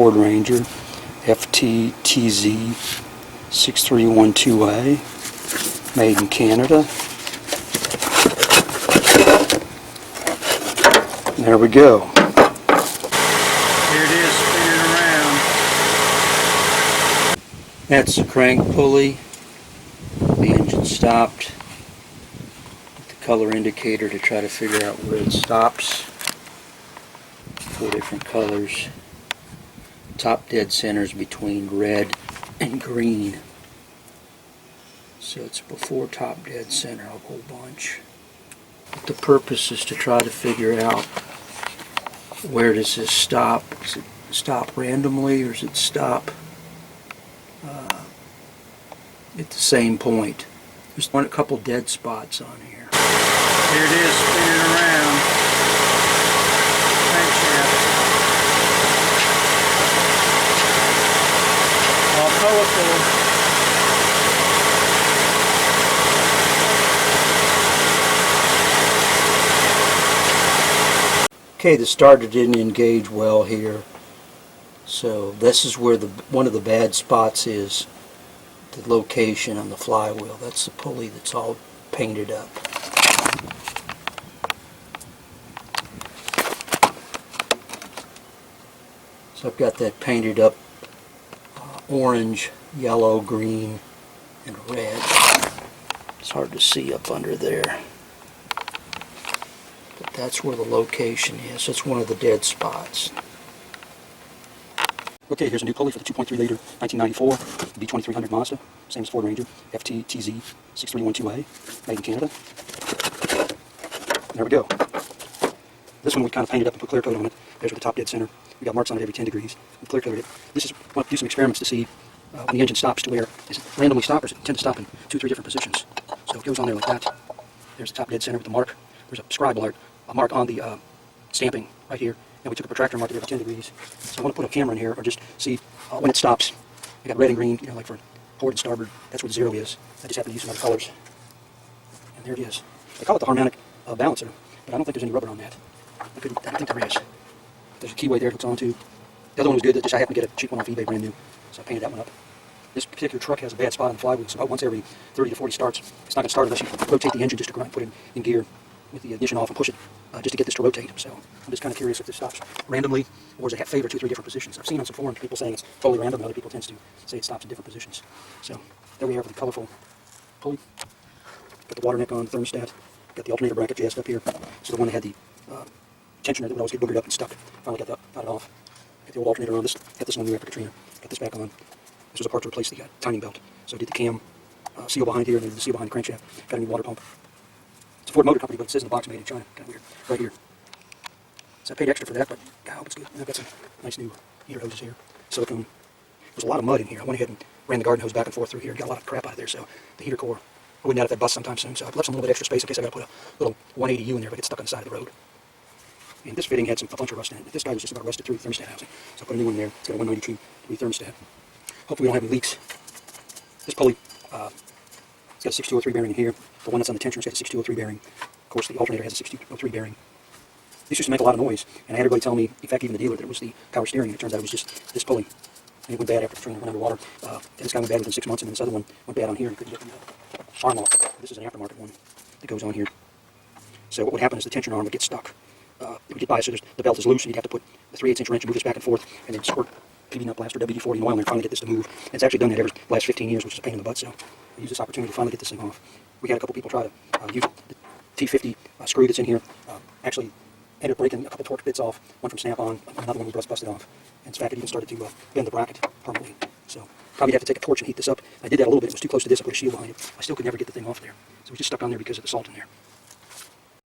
Ford Ranger FTTZ 6312A, made in Canada. There we go. Here it is, spinning around. That's the crank pulley. The engine stopped. The color indicator to try to figure out where it stops. 4 different colors. Top dead centers between red and green. So it's before top dead center a whole bunch. The purpose is to try to figure out where does this stop. Does it stop randomly or does it stop at the same point? There's a couple dead spots on here. Here it is, spinning around. Crankshaft. All colorful. Okay, the starter didn't engage well here. So this is where one of the bad spots is. The location on the flywheel. That's the pulley that's all painted up. So I've got that painted up orange, yellow, green, and red. It's hard to see up under there. But that's where the location is. That's one of the dead spots. Okay, here's a new pulley for the 2.3 liter 1994 B2300 Mazda, same as Ford Ranger, FTTZ 6312A, made in Canada. And there we go. This one we kind of painted up and put clear coat on it. There's the top dead center. We got marks on it every 10 degrees. We clear coated it. This is want to do some experiments to see when the engine stops to where is it randomly stop or does it tend to stop in 2 or 3 different positions. So it goes on there like that. There's the top dead center with the mark. There's a scribe alert, a mark on the stamping right here. And we took a protractor and marked it every 10 degrees. So I want to put a camera in here or just see when it stops. I got red and green, like for port and starboard. That's where the 0 is. I just happen to use some other colors. And there it is. They call it the harmonic balancer, but I don't think there's any rubber on that. I don't think there is. There's a keyway there it hooks onto. The other one was good. I happened to get a cheap one off eBay, brand new. So I painted that one up. This particular truck has a bad spot on the flywheel, so about once every 30 to 40 starts, it's not going to start unless you rotate the engine just to go out and put it in gear with the ignition off and push it just to get this to rotate. So I'm just kind of curious if this stops randomly or does it favor 2 or 3 different positions. I've seen on some forums people saying it's totally random and other people tend to say it stops in different positions. So there we have the colorful pulley. Got the water neck on, the thermostat. Got the alternator bracket jazzed up here. So the one that had the tensioner that would always get boogered up and stuck. Finally got it off. Got the old alternator on. Got this one new after Katrina. Got this back on. This was a part to replace the timing belt. So I did the cam seal behind here and then the seal behind the crankshaft. Got a new water pump. It's a Ford Motor Company, but it says in the box made in China. Kind of weird. Right here. So I paid extra for that, but I hope it's good. And I've got some nice new heater hoses here. Silicone. There's a lot of mud in here. I went ahead and ran the garden hose back and forth through here and got a lot of crap out of there. So the heater core, I wouldn't out if that bust sometime soon. So I've left some little bit extra space in case I got to put a little 180U in there if I get stuck on the side of the road. And this fitting had a bunch of rust in it. This guy was just about rusted through the thermostat housing. So I put a new one in there. It's got a 192 degree thermostat. Hopefully we don't have any leaks. This pulley, it's got a 6203 bearing in here. The one that's on the tensioner's got a 6203 bearing. Of course, the alternator has a 6203 bearing. These used to make a lot of noise, and I had everybody tell me, in fact, even the dealer, that it was the power steering. It turns out it was just this pulley. And it went bad after Katrina went underwater. This guy went bad within 6 months, and then this other one went bad on here and couldn't get the arm off. This is an aftermarket one that goes on here. So what would happen is the tension arm would get stuck. It would get by, so the belt is loose, and you'd have to put the 3/8" wrench and move this back and forth, and then squirt PV nut blast or WD-40 in oil and finally get this to move. And it's actually done that every last 15 years, which is a pain in the butt, so I use this opportunity to finally get this thing off. We had a couple people try to use the T50 screw that's in here. Actually ended up breaking a couple torque bits off, one from Snap-on, another one was busted off. And in fact, it even started to bend the bracket permanently. So probably have to take a torch and heat this up. I did that a little bit. It was too close to this. I put a shield behind it. I still could never get the thing off there. So it was just stuck on there because of the salt in there.